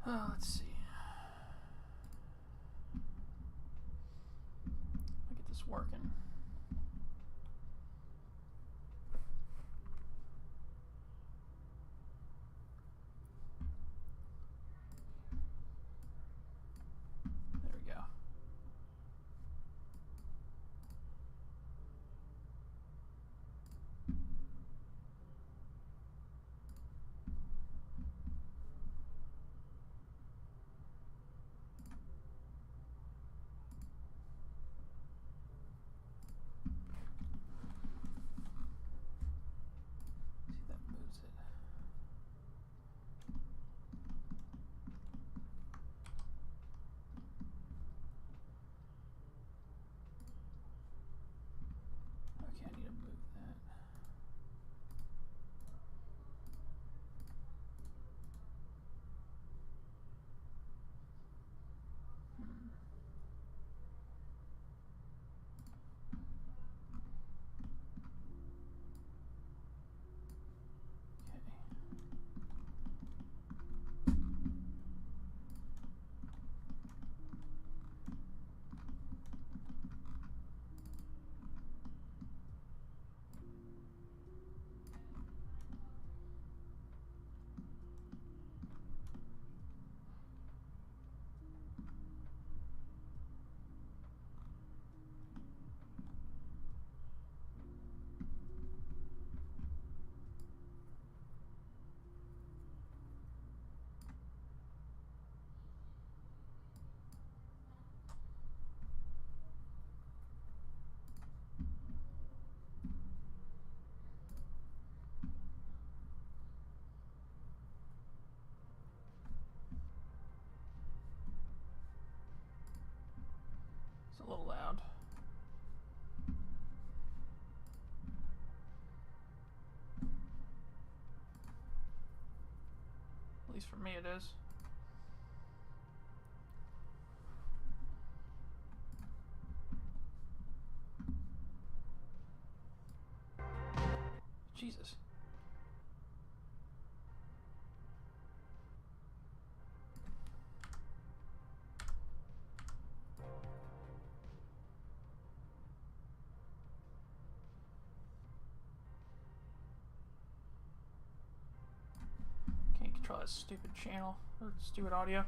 Let's see. I'll get this working. There we go. It's a little loud. At least for me it is. Jesus. Can't control that stupid channel or stupid audio.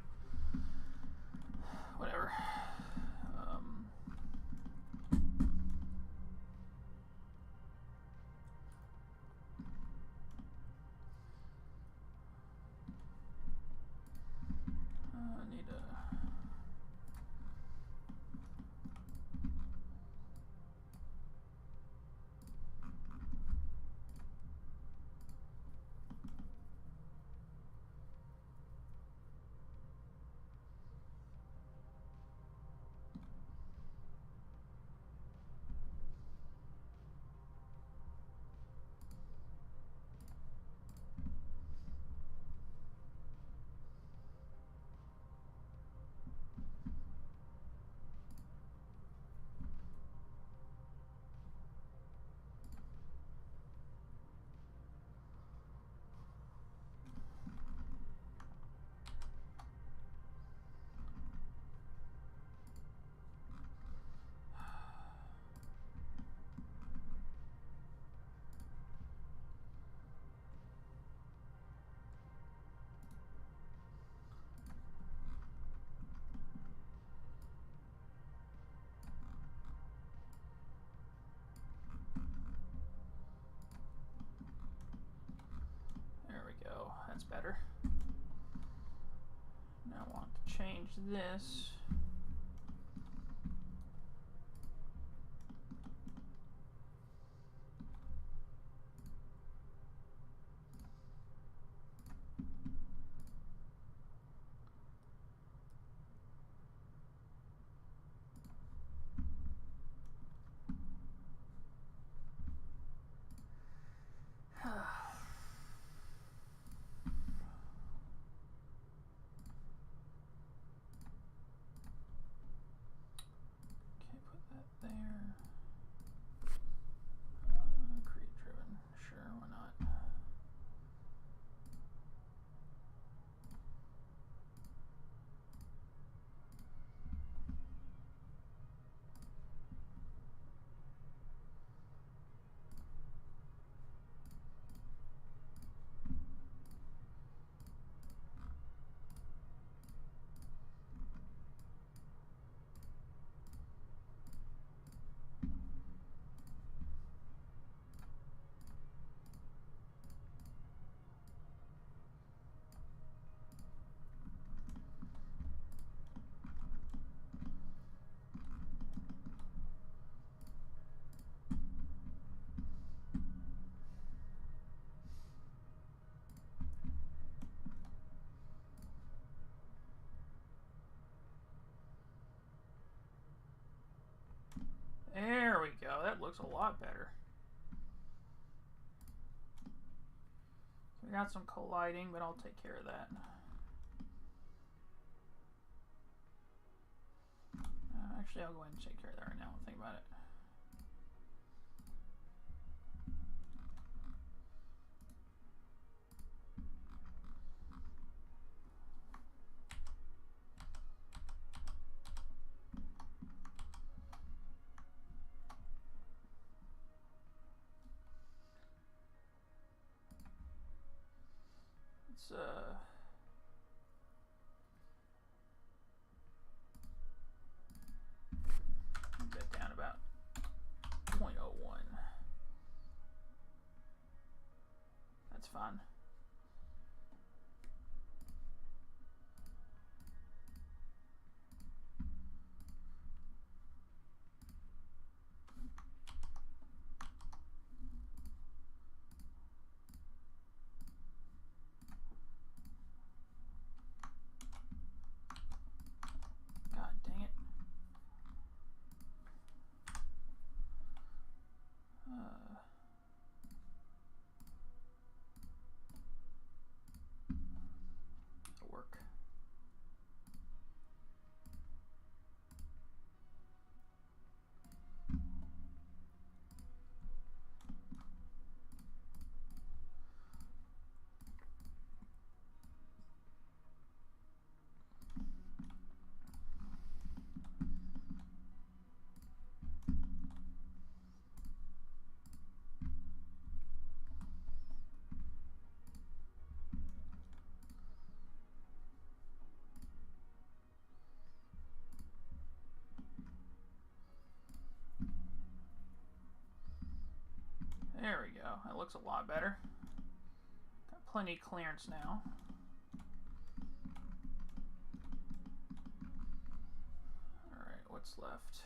Whatever. I need a... Go. That's better. Now I want to change this. looks a lot better. We got some colliding, but I'll take care of that. Actually, I'll go ahead and take care of that right now. Think about it. Let's move that down about 0.01. That's fine. There we go. That looks a lot better. Got plenty of clearance now. Alright, what's left?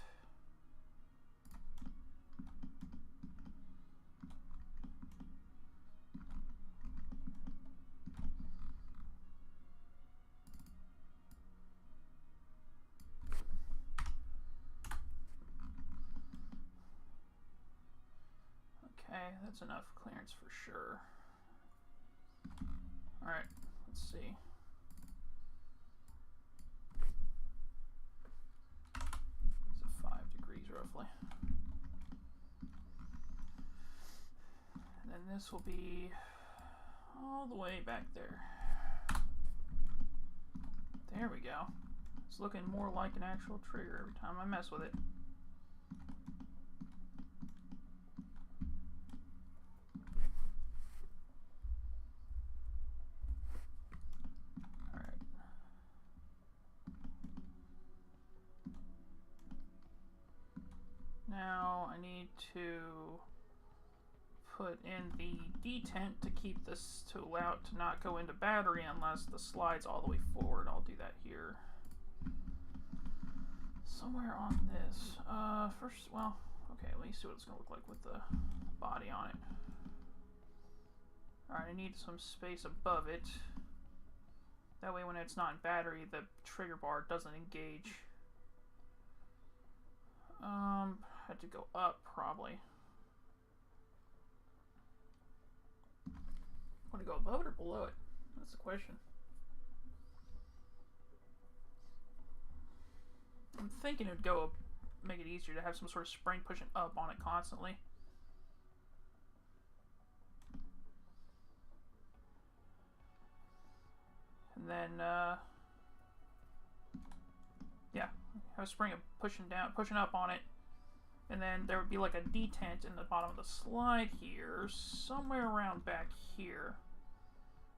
Okay, that's enough clearance for sure. Alright, let's see. It's at 5 degrees roughly. And then this will be all the way back there. There we go. It's looking more like an actual trigger every time I mess with it. Now I need to put in the detent to keep this, to allow it to not go into battery unless the slide's all the way forward. I'll do that here. Somewhere on this. First, well, okay, let me see what it's going to look like with the body on it. Alright, I need some space above it. That way when it's not in battery, the trigger bar doesn't engage. Had to go up, probably. Want to go above it or below it? That's the question. I'm thinking it would go up, make it easier to have some sort of spring pushing up on it constantly. And then, yeah, have a spring pushing down, pushing up on it. And then there would be like a detent in the bottom of the slide here, somewhere around back here,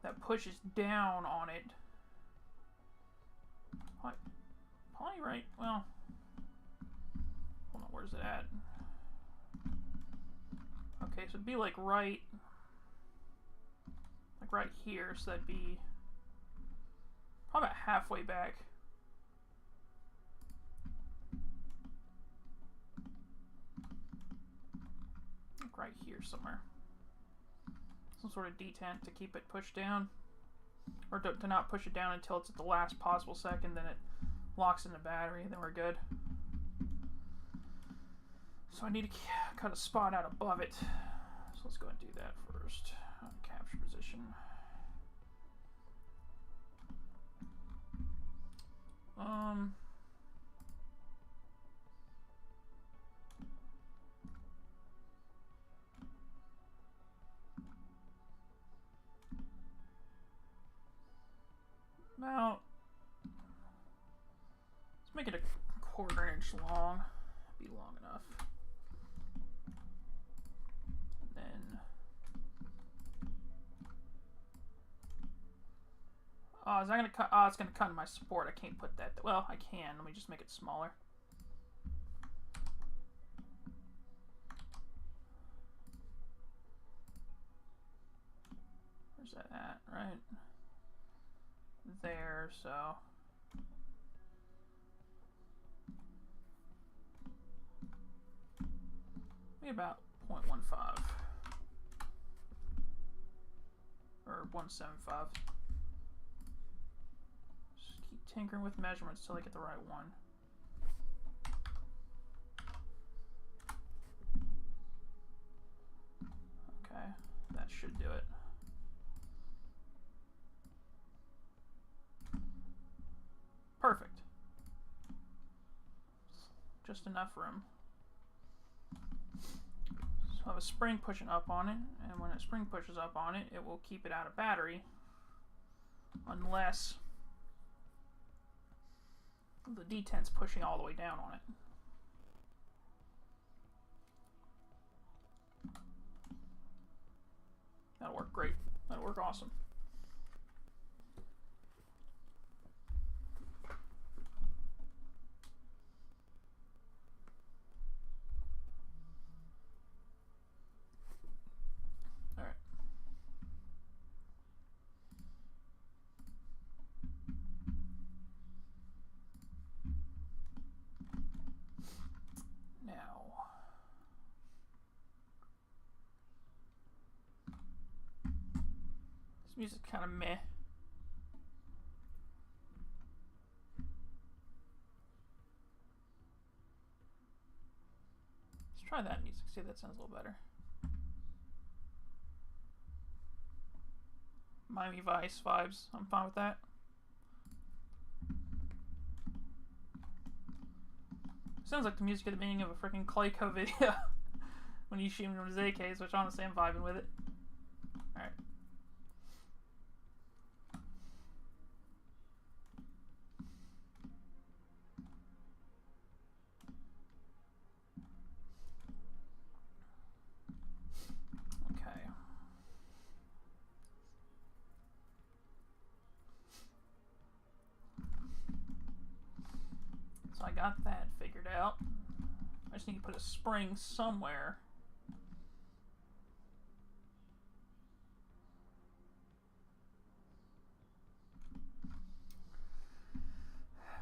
that pushes down on it. Probably right, well, hold on, where's it at? Okay, so it'd be like right here, so that'd be probably about halfway back. Right here somewhere. Some sort of detent to keep it pushed down. Or to not push it down until it's at the last possible second, then it locks in the battery, and then we're good. So I need to cut a spot out above it. So let's go and do that first. Capture position. Now, let's make it a 1/4 inch long. Be long enough. And then, oh, is that gonna cut? Oh, it's gonna cut in my support. I can't put that. Well, I can. Let me just make it smaller. Where's that at? Right there. So. About 0.15 or 175. Just keep tinkering with measurements till I get the right one. Okay, that should do it. Perfect. Just enough room. I have a spring pushing up on it, and when a spring pushes up on it, it will keep it out of battery unless the detent's pushing all the way down on it. That'll work great. That'll work awesome. Music's kind of meh. Let's try that music, see if that sounds a little better. Miami Vice vibes, I'm fine with that. Sounds like the music at the beginning of a freaking Clayco video when you shoot him with his AKs, which honestly I'm vibing with it. Alright. So I got that figured out. I just need to put a spring somewhere.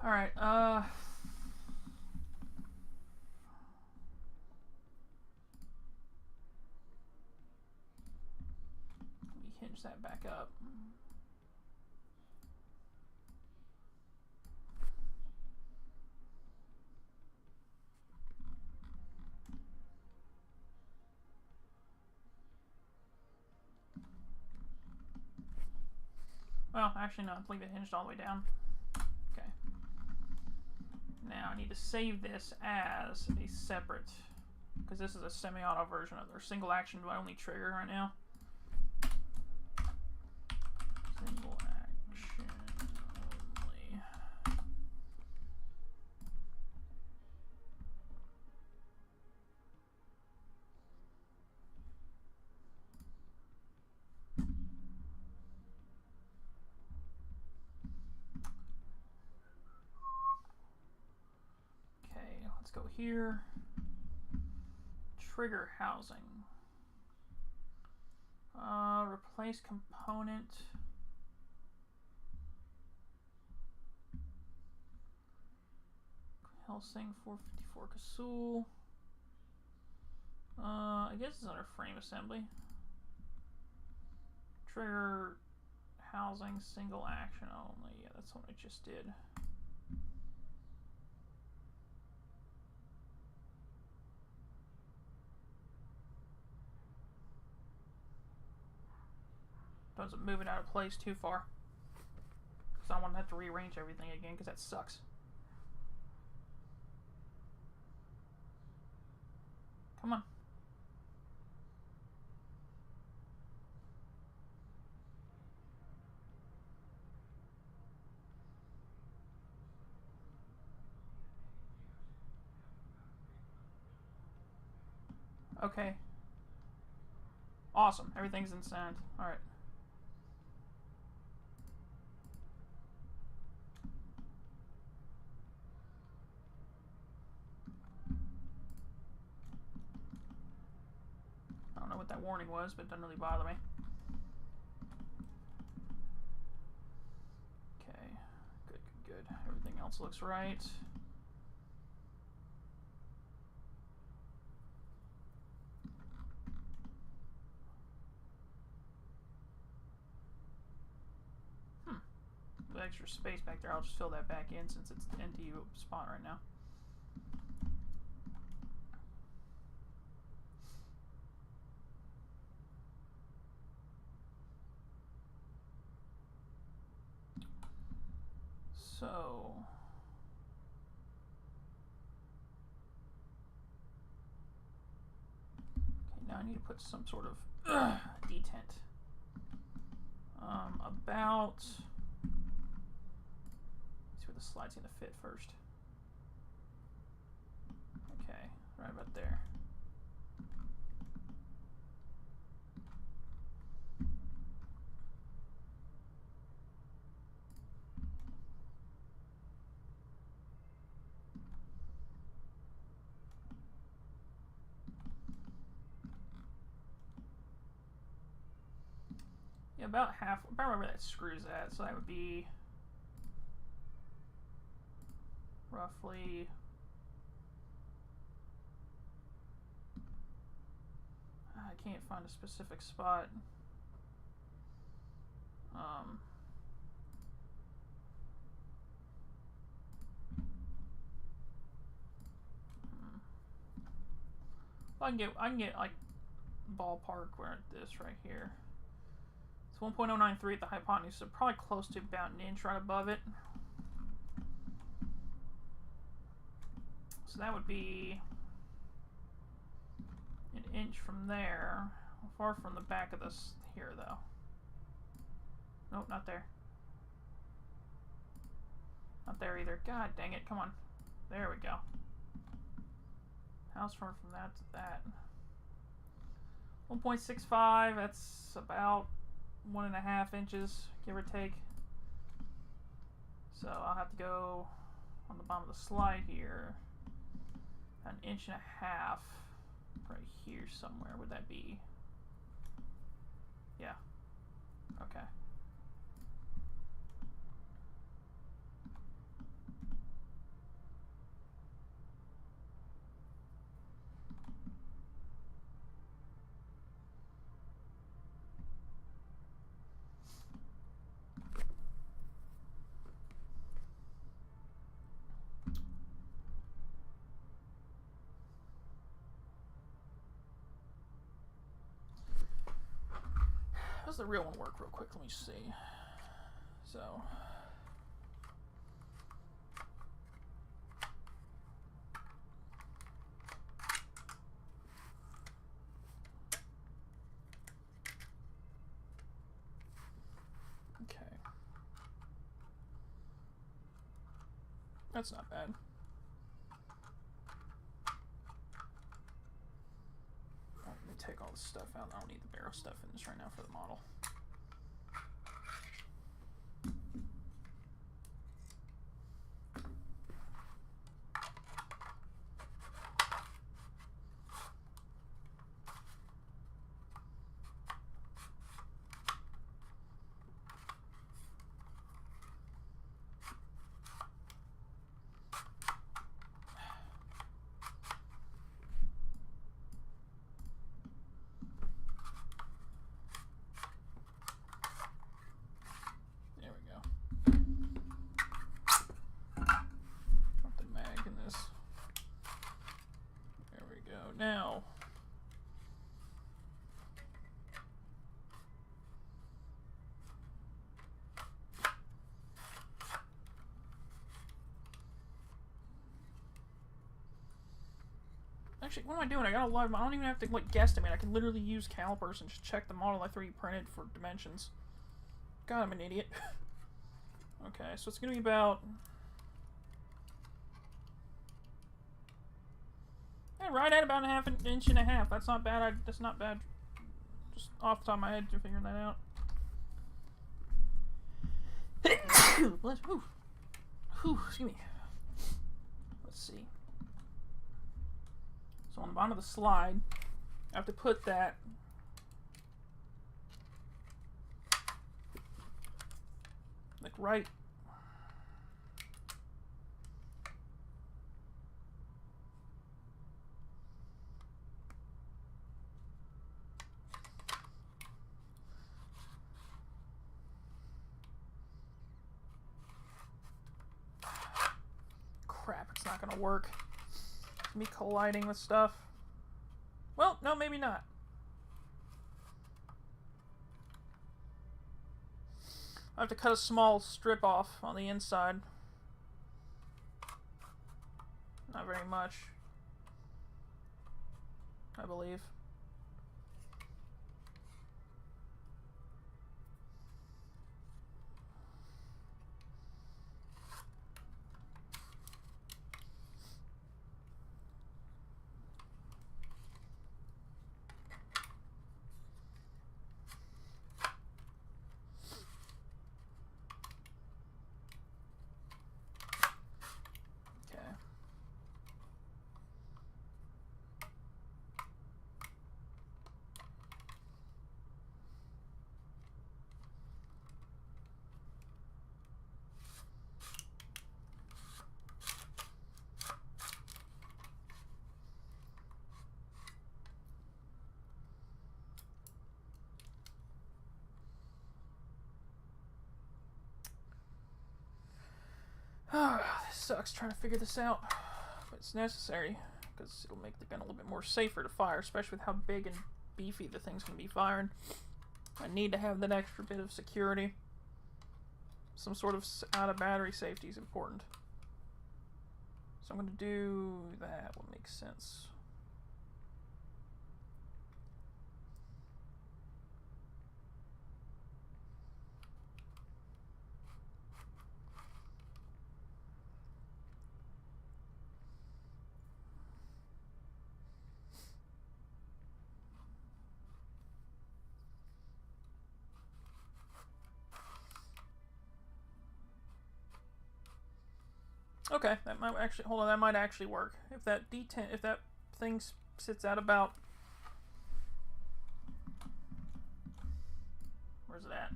Alright, let me hinge that back up. Well, actually no, leave it hinged all the way down. Okay. Now I need to save this as a separate, because this is a semi-auto version of their single action only trigger right now. Single action only. Let's go here. Trigger housing. Replace component. Helsing 454 Casull. I guess it's under frame assembly. Trigger housing single action only. Yeah, that's what I just did. doesn't move it out of place too far. Because I don't want to have to rearrange everything again, because that sucks. Come on. Okay. Awesome. Everything's in sand. Alright. I don't know what that warning was, but it doesn't really bother me. Okay. Good, good, good. Everything else looks right. With extra space back there, I'll just fill that back in since it's an empty spot right now. So okay, now I need to put some sort of detent. About, let's see where the slide's gonna fit first. Okay, right about there. Yeah, about where that screw's at, so that would be roughly I can't find a specific spot. I can get like ballpark where this right here. It's 1.093 at the hypotenuse, so probably close to about an inch right above it. So that would be an inch from there. Far from the back of this here, though. Nope, not there. Not there either. God dang it, come on. There we go. How's far from that to that? 1.65, that's about 1.5 inches, give or take. So I'll have to go on the bottom of the slide here. An 1.5 inches right here somewhere. Would that be? Yeah. Okay. How's the real one work real quick? Let me see. So okay. That's not bad. Let me take all this stuff out. I don't need the barrel stuff in this right now for the model. Actually, what am I doing? I got a live. I don't even have to like guesstimate. I can literally use calipers and just check the model I 3D printed for dimensions. God, I'm an idiot. Okay, so it's gonna be about. Yeah, right at about an inch and a half. That's not bad. That's not bad. Just off the top of my head to figure that out. Excuse me. Let's see. So on the bottom of the slide, I have to put that like right. Crap, it's not gonna work. Me colliding with stuff. Well, no, maybe not. I have to cut a small strip off on the inside. Not very much, I believe. This sucks trying to figure this out, but it's necessary because it'll make the gun a little bit more safer to fire, especially with how big and beefy the thing's going to be firing. I need to have that extra bit of security. Some sort of out-of-battery safety is important. So I'm going to do that. What makes sense? Okay, that might actually, hold on, that might actually work. If that D10, if that thing sits at about, where's it at?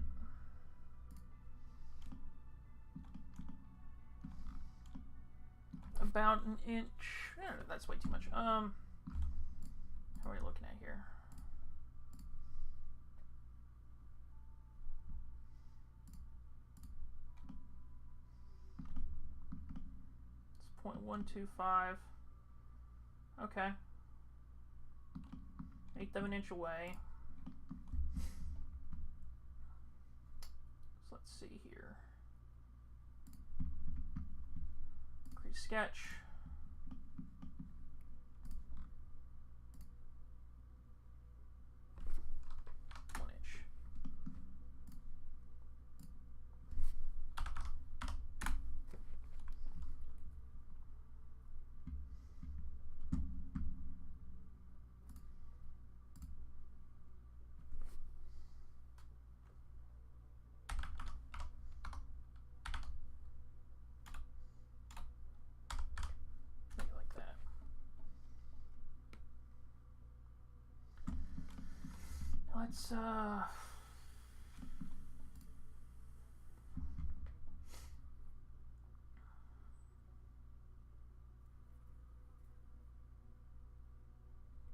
About an inch. No, that's way too much. How are we looking at here? It's 0.125. Okay. 1/8 of an inch away. So let's see here. Create sketch. Let's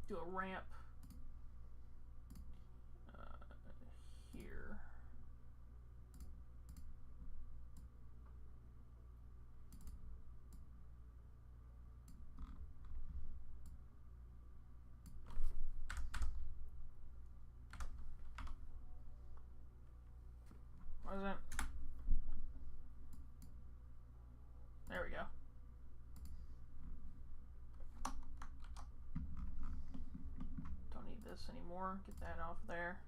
do a ramp here. What is it? There we go. this anymore. Get that off there.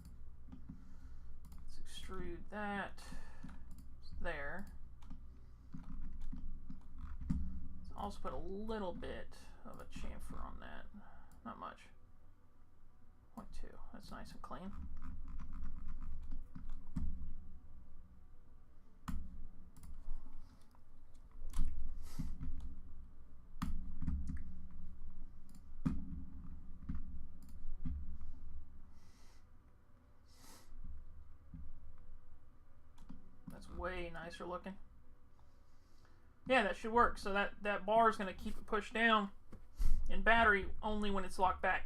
Let's extrude that there. Let's also put a little bit of a chamfer on that. Not much. 0.2. That's nice and clean. Way nicer looking. Yeah, that should work. So that bar is going to keep it pushed down in battery only when it's locked back.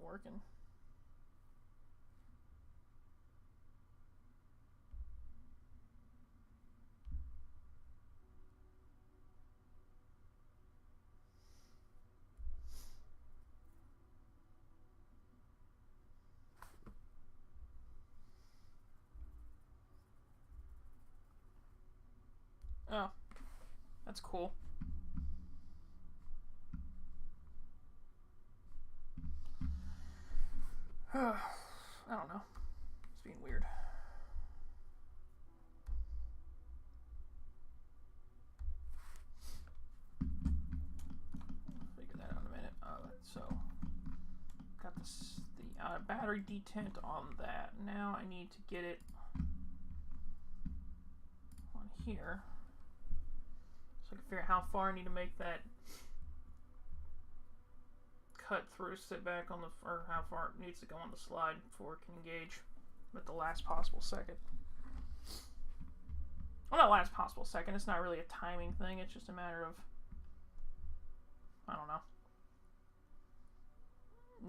Working. Oh, that's cool. I don't know. It's being weird. Figure that out in a minute. So, got this, the battery detent on that. Now I need to get it on here. So I can figure out how far I need to make that cut through, sit back on the, or how far it needs to go on the slide before it can engage with the last possible second. Well, not last possible second, it's not really a timing thing, it's just a matter of, I don't know,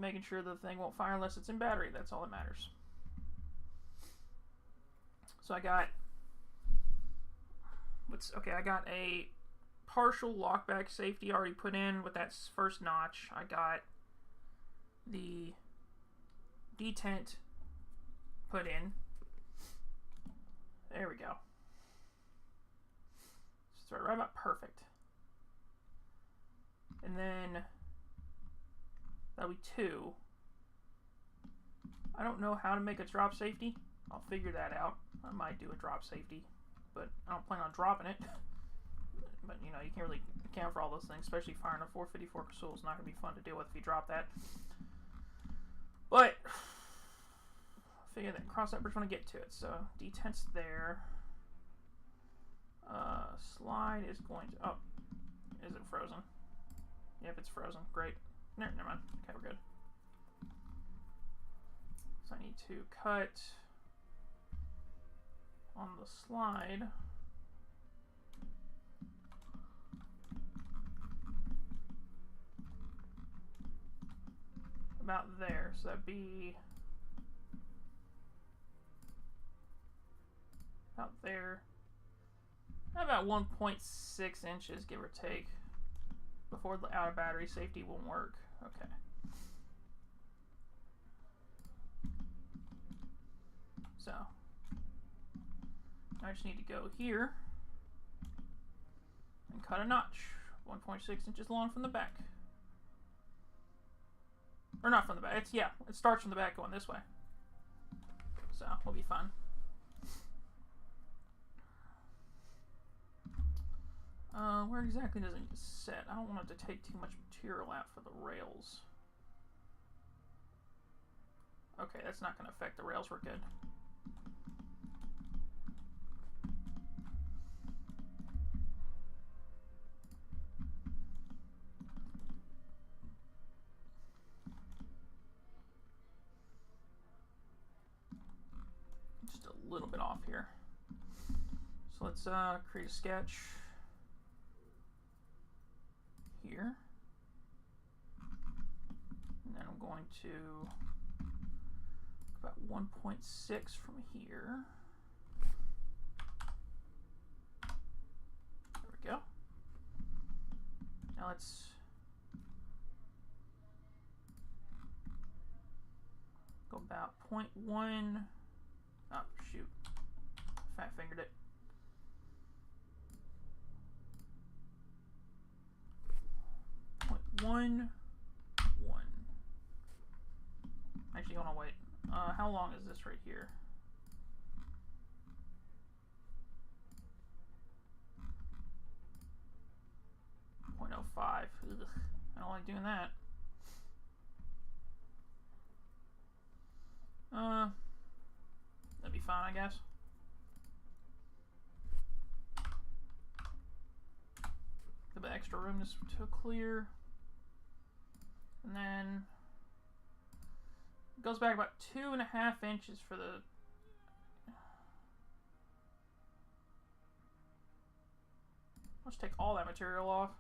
making sure the thing won't fire unless it's in battery. That's all that matters. So I got, I got a partial lockback safety already put in with that first notch. I got the detent put in. There we go. So right about perfect. And then that'll be 2. I don't know how to make a drop safety. I'll figure that out. I might do a drop safety, but I don't plan on dropping it. But you know, you can't really account for all those things, especially firing a 454 Casull is not going to be fun to deal with if you drop that. But figure that, cross that bridge when I get to it. So detent's there. Slide is going to, oh, is it frozen? Yep, it's frozen. Great. Never mind. Okay, we're good. So I need to cut on the slide. About there, so that'd be about there, about 1.6 inches, give or take, before the out of battery safety won't work. Okay. So I just need to go here and cut a notch, 1.6 inches long from the back. Or not from the back. It's, yeah, it starts from the back going this way. So we'll be fine. Where exactly does it need to set? I don't want it to take too much material out for the rails. Okay, that's not going to affect the rails. We're good. Just a little bit off here. So let's create a sketch here. And then I'm going to about 1.6 from here. There we 0.1. Oh, shoot. Fat fingered it. .11. Actually, hold on, wait. How long is this right here? .05. Ugh, I don't like doing that. That'd be fine, I guess. A bit extra room to clear. And then it goes back about 2.5 inches for the let's take all that material off.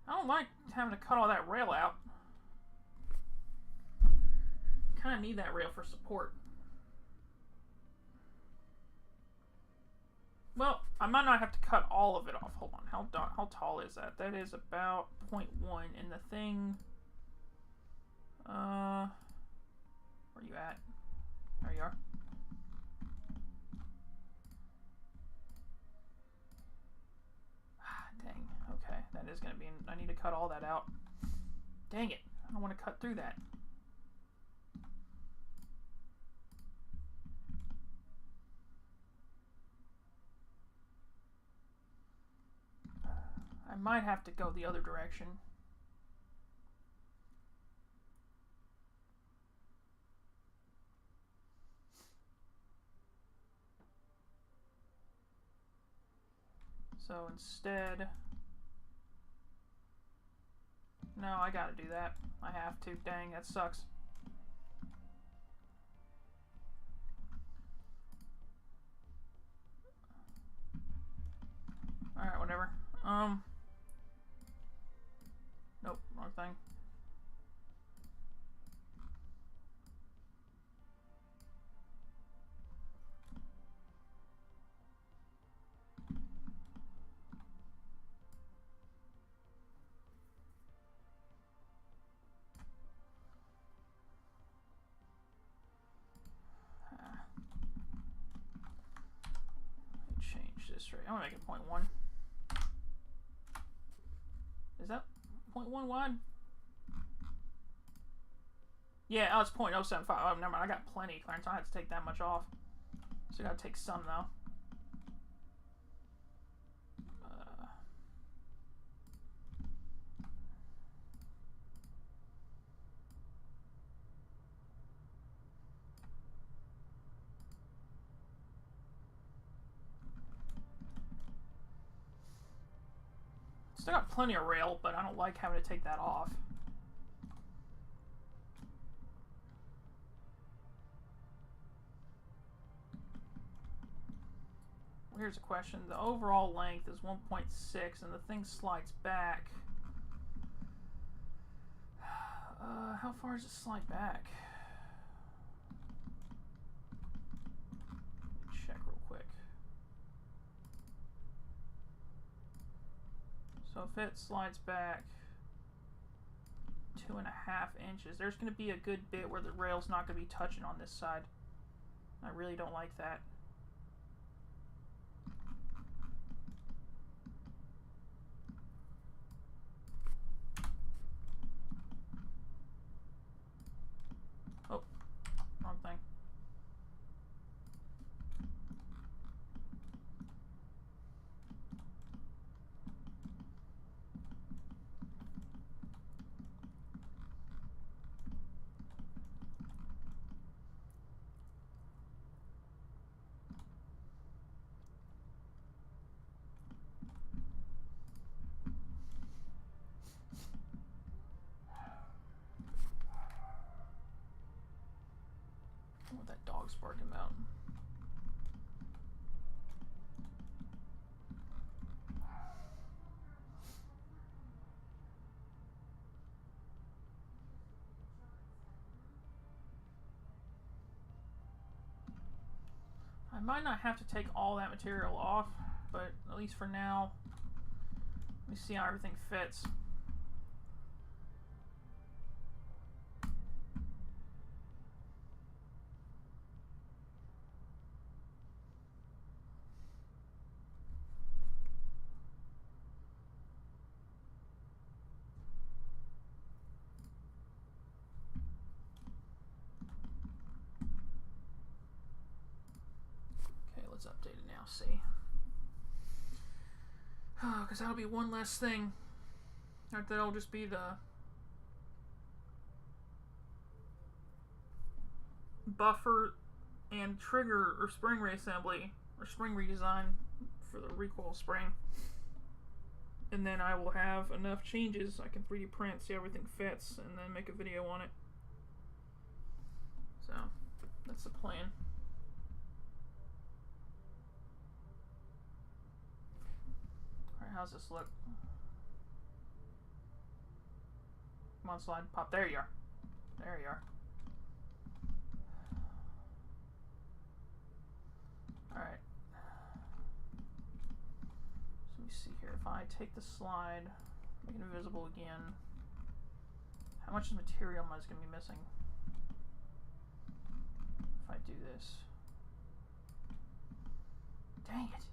I don't like having to cut all that rail out. Kind of need that rail for support. Well, I might not have to cut all of it off. Hold on, how tall is that? That is about 0.1, and the thing... where are you at? There you are. Dang, okay, that is going to be... I need to cut all that out. Dang it, I don't want to cut through that. I might have to go the other direction. So instead... No, I gotta do that. I have to. Dang, that sucks. Alright, whatever. Nope, wrong thing. Change this right. I'm gonna make it 0.1. Is that 0.1 wide? Yeah, oh, it's 0.075. Oh, never mind. I got plenty of clearance. I don't have to take that much off. So I gotta take some though. Still got plenty of rail, but I don't like having to take that off. Here's a question. The overall length is 1.6 and the thing slides back. How far does it slide back? Check real quick. So if it slides back 2.5 inches, there's going to be a good bit where the rail's not going to be touching on this side. I really don't like that. Oh, wrong thing. What that dog's barking about. I might not have to take all that material off. but at least for now, let me see how everything fits. Let's update it now, see. Because that'll be one less thing. That'll just be the buffer and trigger or spring reassembly or spring redesign for the recoil spring. And then I will have enough changes I can 3D print, see how everything fits, and then make a video on it. So, that's the plan. How's this look? Come on, slide. Pop. There you are. There you are. Alright. So let me see here. If I take the slide, make it invisible again, how much material am I going to be missing? If I do this. Dang it.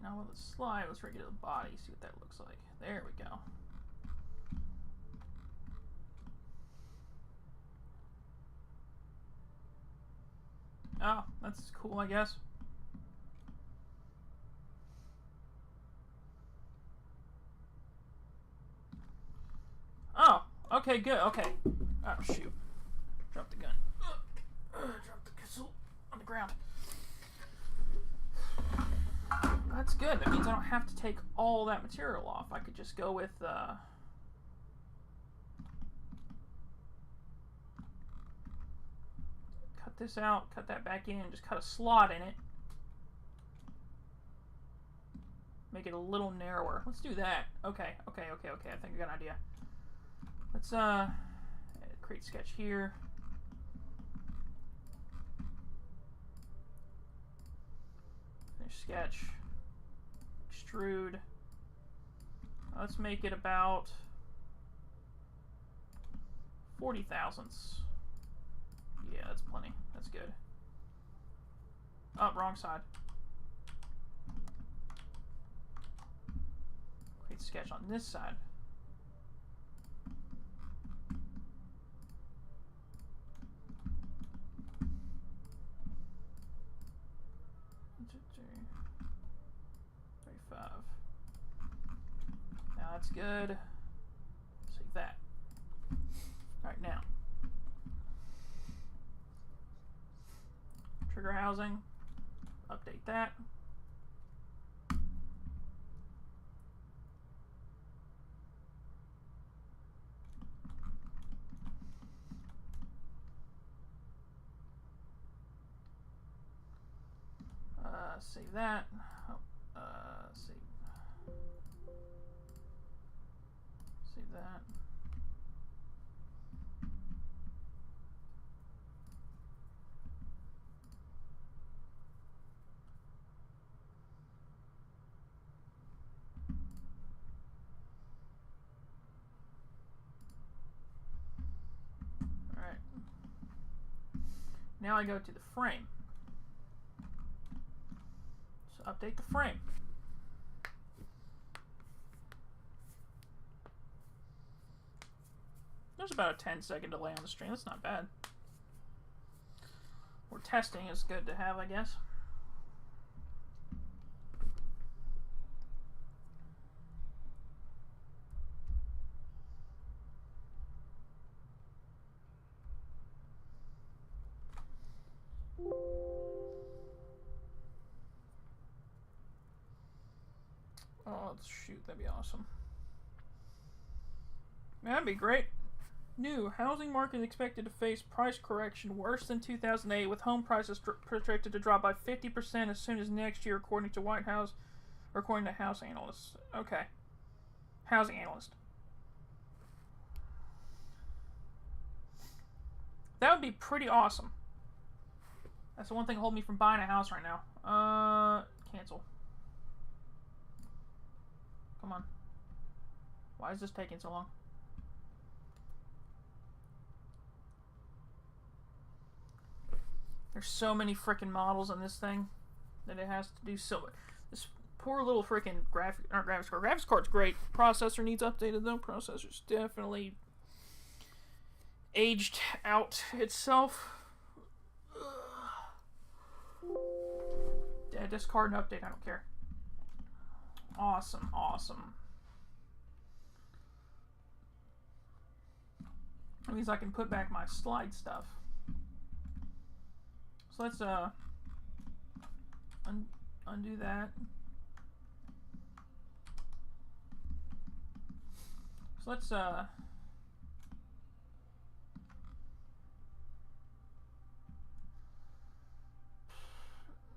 Now with the slide, let's regulate the body, see what that looks like. There we go. Oh, that's cool, I guess. Oh, okay, good, okay. Oh, shoot. Drop the gun. Drop the Casull on the ground. That's good. That means I don't have to take all that material off. I could just go with cut this out, cut that back in, and just cut a slot in it. Make it a little narrower. Let's do that. Okay. I think I got an idea. Let's create sketch here. Finish sketch. Extrude. Let's make it about 40 thousandths. Yeah, that's plenty. That's good. Oh, wrong side. Create sketch on this side. Now that's good. Save that. Alright, now. Trigger housing. Update that. Save that. Save that. All right. Now I go to the frame. So update the frame. There's about a 10-second delay on the stream. That's not bad. We're testing. It's good to have, I guess. Oh, shoot. That'd be awesome. That'd be great. New housing market is expected to face price correction worse than 2008, with home prices projected to drop by 50% as soon as next year, according to house analysts. Okay, housing analyst. That would be pretty awesome. That's the one thing holding me from buying a house right now. Cancel. Come on. Why is this taking so long? There's so many freaking models on this thing that it has to do so. This poor little freaking graphics card. Graphics card's great. Processor needs updated though. Processor's definitely aged out itself. Yeah, discard and update. I don't care. Awesome, awesome. That means I can put back my slide stuff. So let's undo that. So let's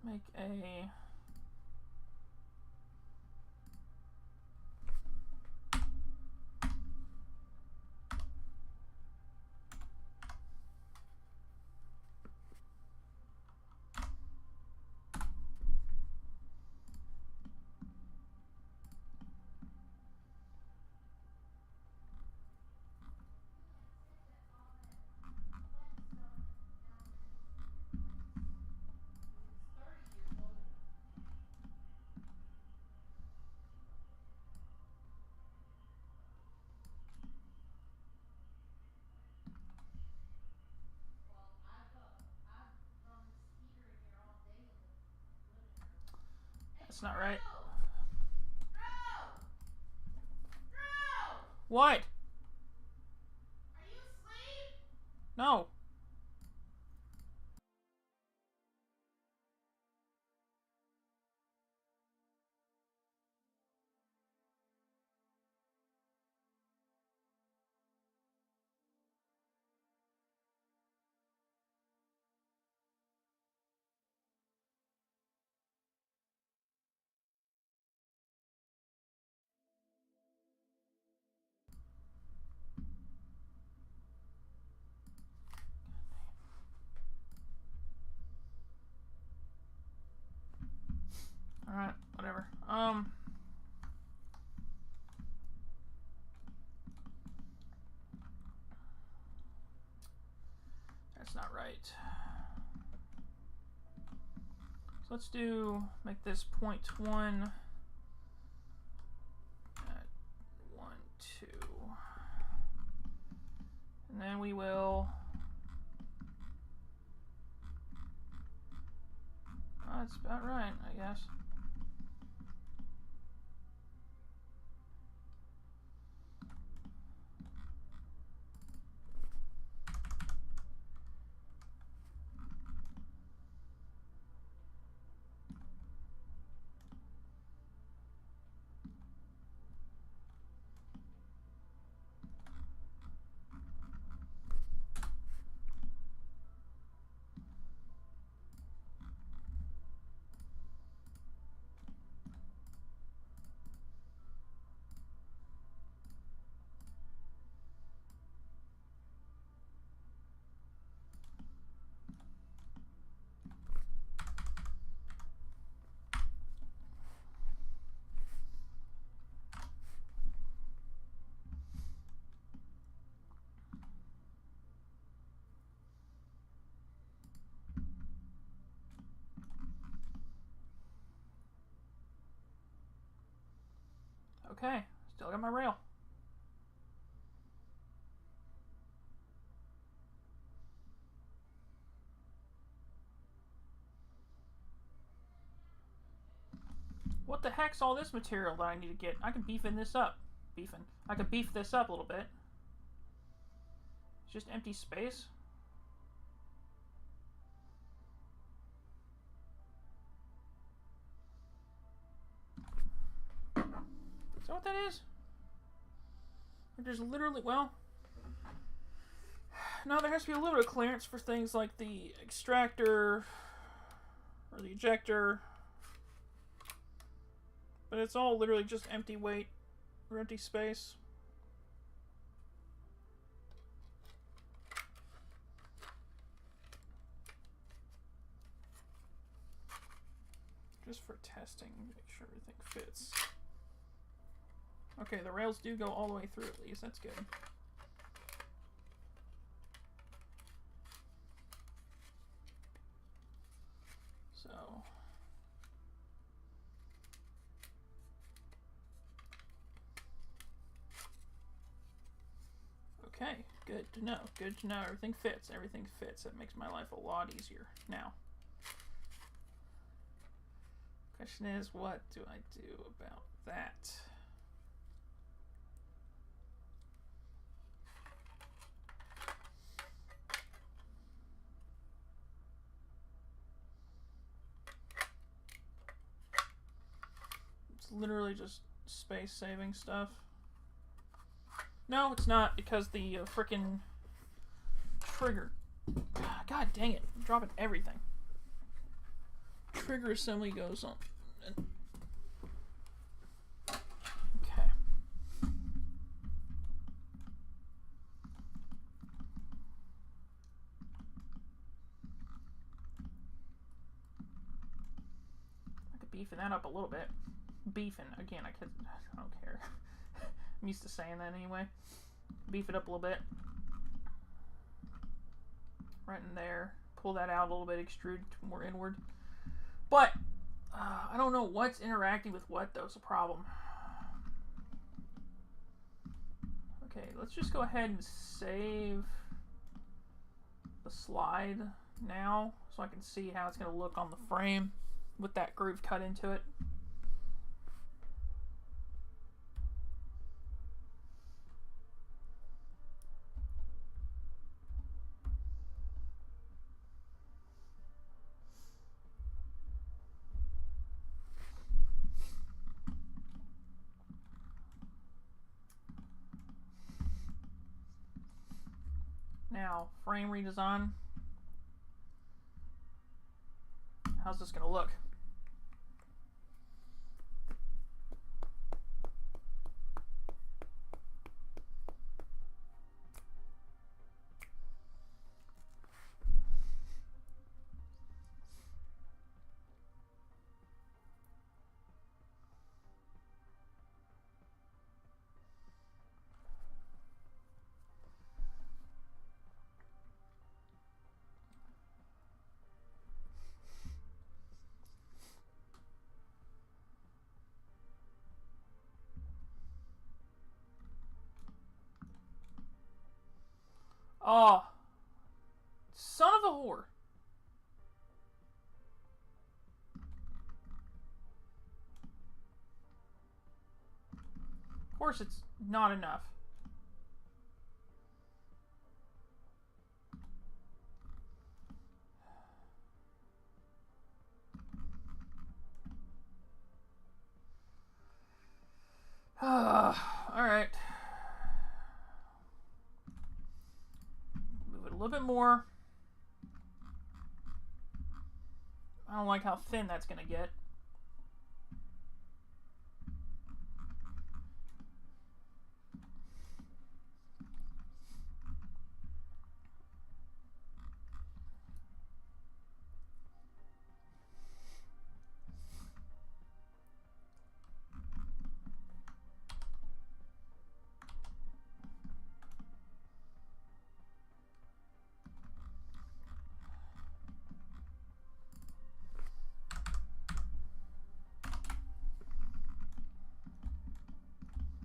make a That's not right. What? Are you asleep? No. Alright, whatever. That's not right. So let's make this 0.1 at 1, 2. And then we will... Oh, that's about right, I guess. Okay, still got my rail. What the heck's all this material that I need to get? I can beefing this up. I can beef this up a little bit. It's just empty space. Is that what that is? There's literally, well, Now there has to be a little bit of clearance for things like the extractor or the ejector. But it's all literally just empty weight or empty space. Just for testing, make sure everything fits. Okay, the rails do go all the way through at least. That's good. So... okay, good to know. Good to know. Everything fits. Everything fits. That makes my life a lot easier now. Question is, what do I do about that? It's literally just space-saving stuff. No, it's not, because the frickin' trigger... God dang it. I'm dropping everything. Trigger assembly goes on. Okay. I could beefing that up a little bit. Beefing, again, I don't care. I'm used to saying that anyway. Beef it up a little bit. Right in there. Pull that out a little bit, extrude more inward. But, I don't know what's interacting with what, though. It's a problem. Okay, let's just go ahead and save the slide now so I can see how it's going to look on the frame with that groove cut into it. Now, frame redesign. How's this going to look? Oh, son of a whore. Of course it's not enough. Alright. Move it a little bit more. I don't like how thin that's going to get.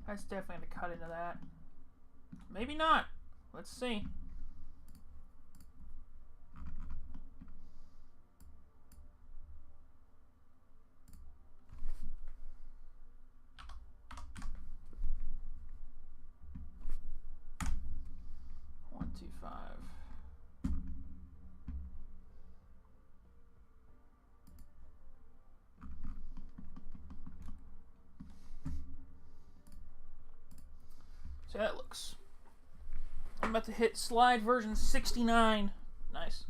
That's definitely going to cut into that. Maybe not. Let's see. So that looks I'm about to hit slide version 69. Nice.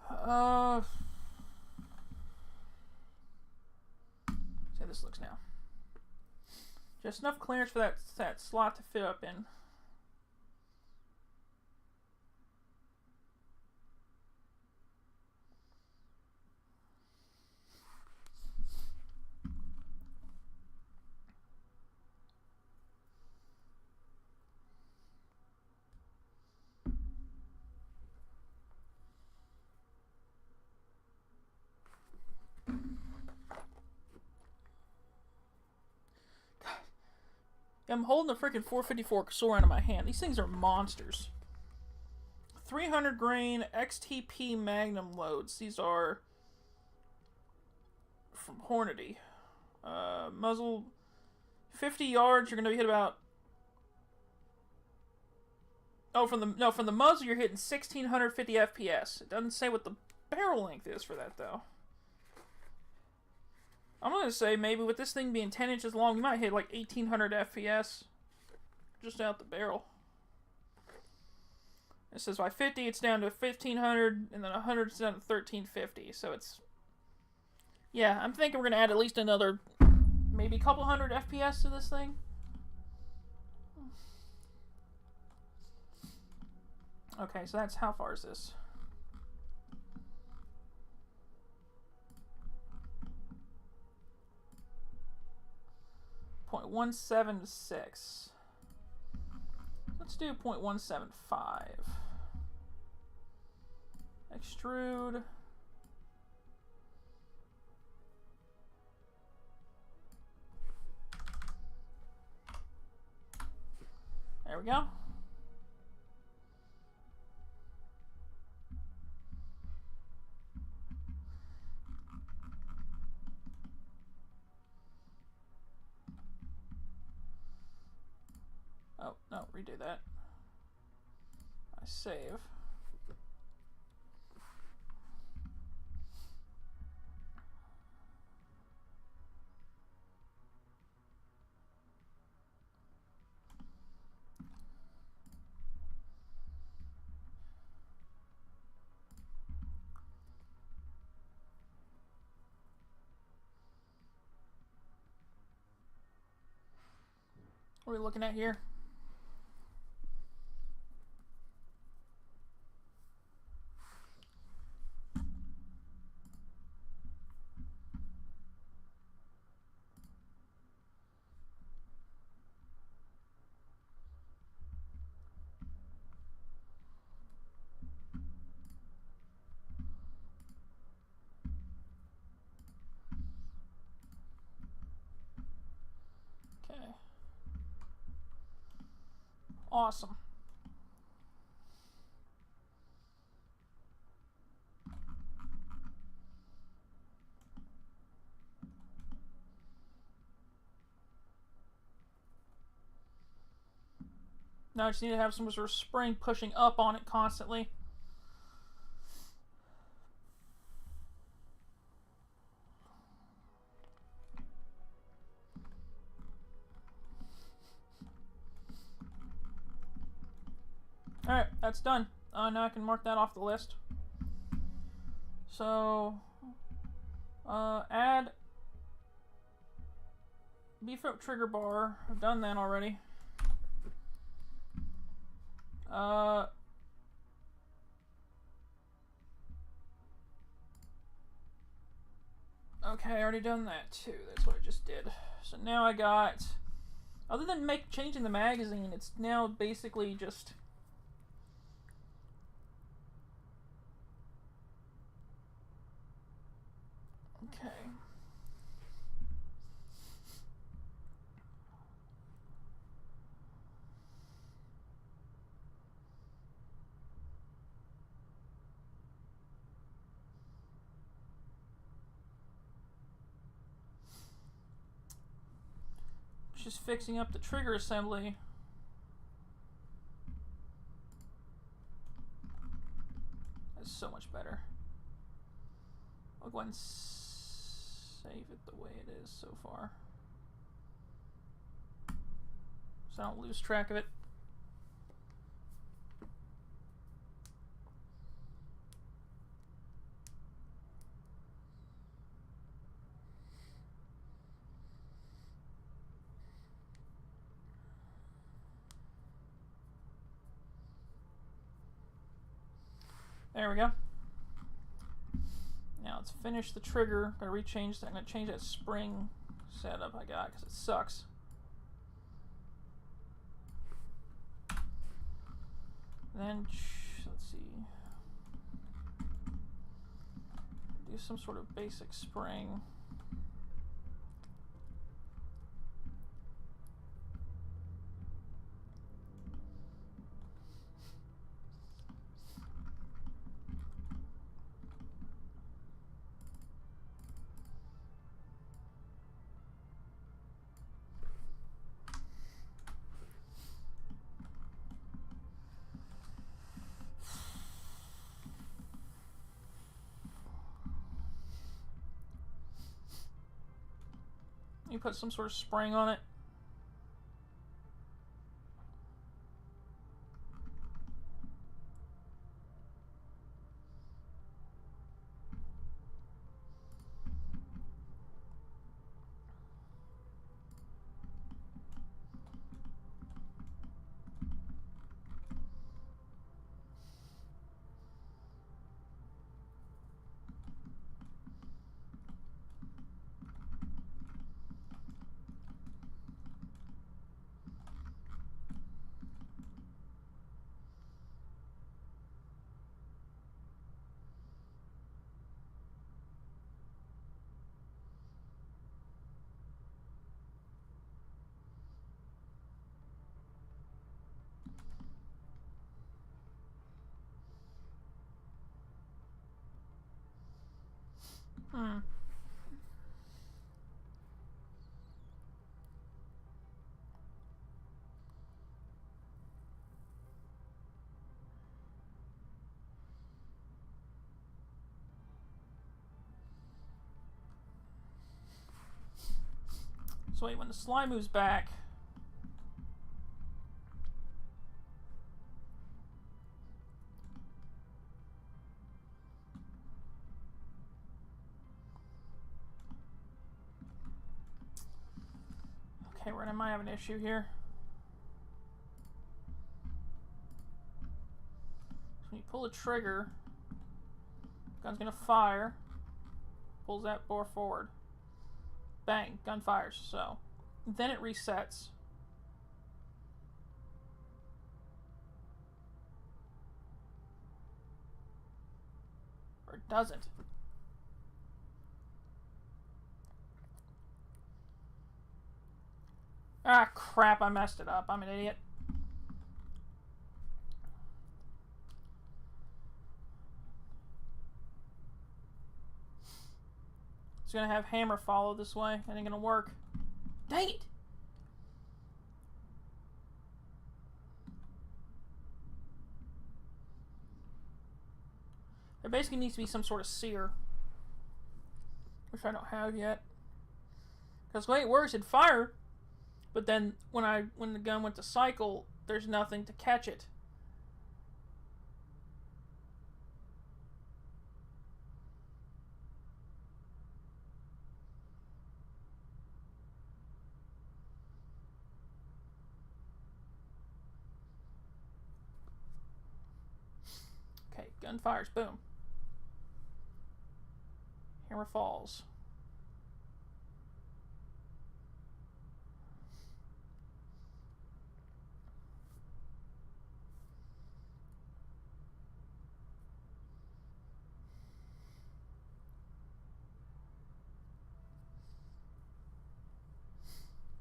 See how this looks now. Just enough clearance for that slot to fit up in. I'm holding a freaking 454 Casull in my hand. These things are monsters. 300 grain XTP Magnum loads. These are from Hornady. Muzzle 50 yards. You're going to hit about. Oh, from the muzzle you're hitting 1650 FPS. It doesn't say what the barrel length is for that though. I'm going to say maybe with this thing being 10 inches long, you might hit like 1800 FPS just out the barrel. It says by 50, it's down to 1500, and then 100 is down to 1350. So it's, yeah, I'm thinking we're going to add at least another, maybe a couple hundred FPS to this thing. Okay, so that's, how far is this? .176. Let's do 0.175. Extrude. There we go. Oh, no, redo that. I save. What are we looking at here? Okay. Awesome. Now I just need to have some sort of spring pushing up on it constantly. Alright, that's done. Now I can mark that off the list. So, add beef up trigger bar. I've done that already. Okay, I already done that too. That's what I just did. So now I got, other than changing the magazine, it's now basically just okay. Just fixing up the trigger assembly. That's so much better. I'll go ahead and save it the way it is so far, so I don't lose track of it. There we go. Now let's finish the trigger. Gotta rechange that. I'm gonna change that spring setup I got because it sucks. Then let's see. Do some sort of basic spring. You put some sort of spring on it. So wait, when the slime moves back, okay, I might have an issue here. So when you pull the trigger, gun's gonna fire, pulls that bore forward. Bang, gun fires, so. Then it resets. Or it doesn't. Ah, crap, I messed it up. I'm an idiot. It's gonna have hammer follow this way. That ain't gonna work. Dang it! There basically needs to be some sort of sear, which I don't have yet. Because the way it works, it'd fire, but then when the gun went to cycle, there's nothing to catch it. Okay, gun fires, boom. Hammer falls.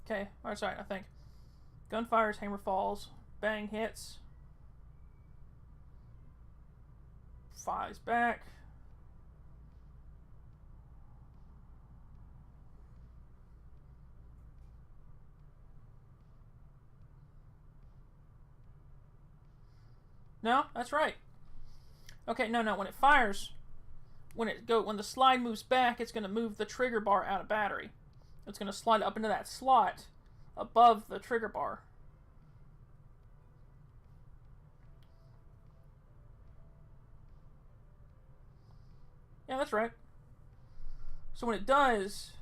Okay, that's right, I think. Gun fires, hammer falls, bang hits. Flies back. No, that's right. Okay, no, when it fires, when the slide moves back, it's going to move the trigger bar out of battery. It's going to slide up into that slot above the trigger bar. Yeah, that's right. So when it does,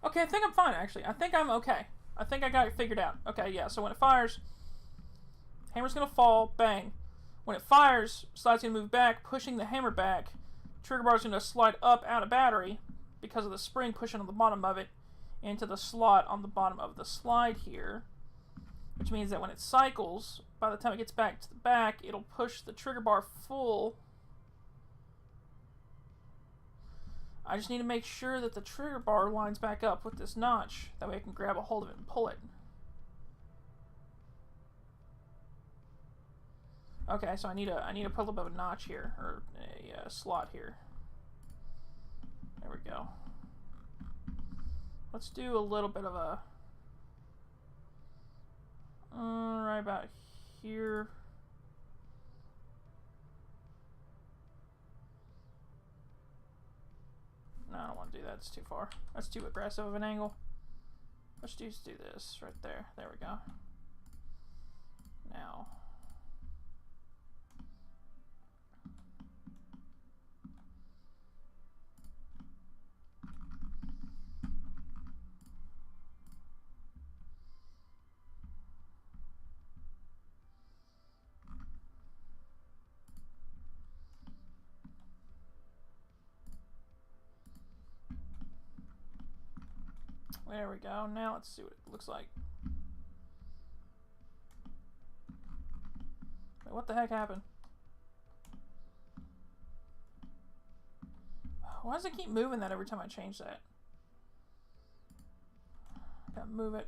Okay, I think I'm fine, actually. I think I'm okay. I think I got it figured out. Okay, yeah, so when it fires, hammer's going to fall, bang. When it fires, slide's going to move back, pushing the hammer back. Trigger bar's going to slide up out of battery because of the spring pushing on the bottom of it into the slot on the bottom of the slide here. Which means that when it cycles, by the time it gets back to the back, it'll push the trigger bar full. I just need to make sure that the trigger bar lines back up with this notch. That way I can grab a hold of it and pull it. Okay, so I need to put a little bit of a notch here, or a slot here. There we go. Let's do a little bit of a... right about here. No, I don't want to do that. It's too far. That's too aggressive of an angle. Let's just do this right there. There we go. Now. There we go. Now let's see what it looks like. Wait, what the heck happened? Why does it keep moving that every time I change that? Gotta move it.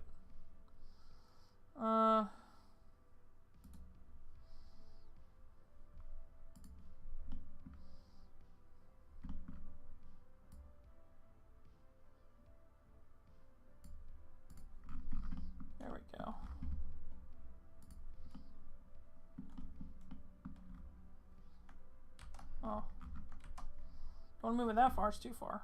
There we go. Oh. Don't move it that far, it's too far.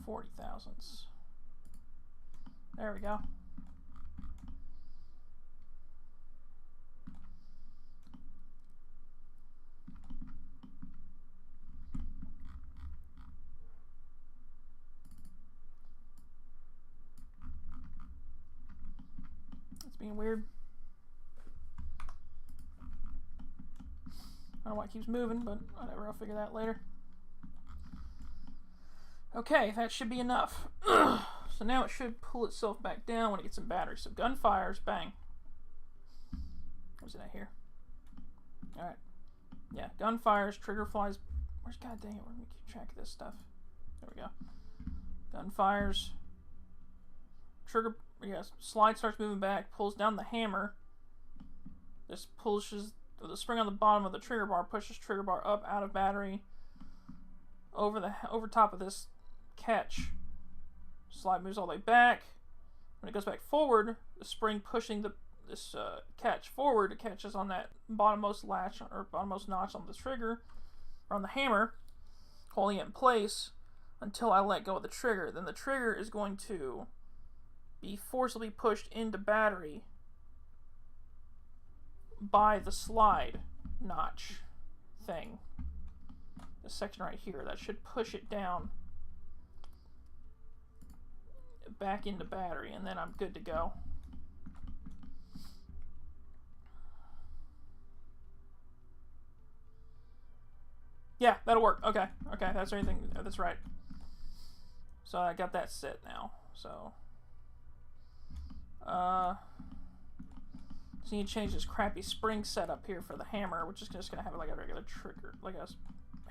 40 thousandths. There we go. It's being weird. I don't know why it keeps moving, but whatever, I'll figure that later. Okay, that should be enough. So now it should pull itself back down when it gets some battery. So gun fires, bang. Where's it at here? Alright. Yeah, gun fires, trigger flies. Where's, god dang it, we're gonna keep track of this stuff. There we go. Gun fires. Trigger, yes, slide starts moving back, pulls down the hammer. This pushes the spring on the bottom of the trigger bar, pushes trigger bar up out of battery over top of this catch. Slide moves all the way back. When it goes back forward, the spring pushing this catch forward, it catches on that bottommost latch or bottommost notch on the trigger or on the hammer, holding it in place until I let go of the trigger. Then the trigger is going to be forcibly pushed into battery by the slide notch thing. This section right here, that should push it down back into battery, and then I'm good to go. Yeah, that'll work. Okay, okay, that's everything. That's right. So I got that set now. So so you need to change this crappy spring setup here for the hammer, which is just gonna have like a regular trigger, like a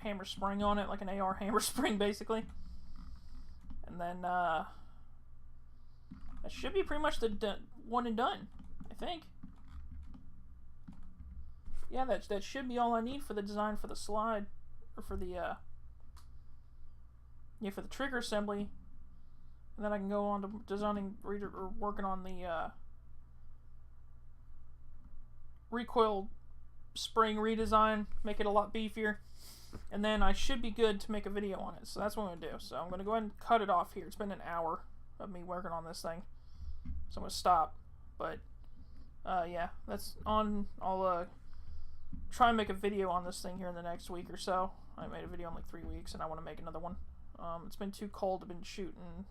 hammer spring on it, like an AR hammer spring basically. And then that should be pretty much the one and done, I think. Yeah, that should be all I need for the design for the slide, or for the yeah, for the trigger assembly. And then I can go on to designing or working on the recoil spring redesign, make it a lot beefier. And then I should be good to make a video on it. So that's what I'm going to do. So I'm going to go ahead and cut it off here. It's been an hour of me working on this thing. So I'm going to stop. But yeah, that's on. I'll try and make a video on this thing here in the next week or so. I made a video in like 3 weeks, and I want to make another one. It's been too cold to been shooting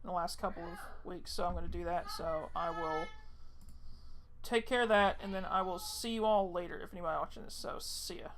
in the last couple of weeks, so I'm going to do that. So I will take care of that, and then I will see you all later if anybody watching this. So see ya.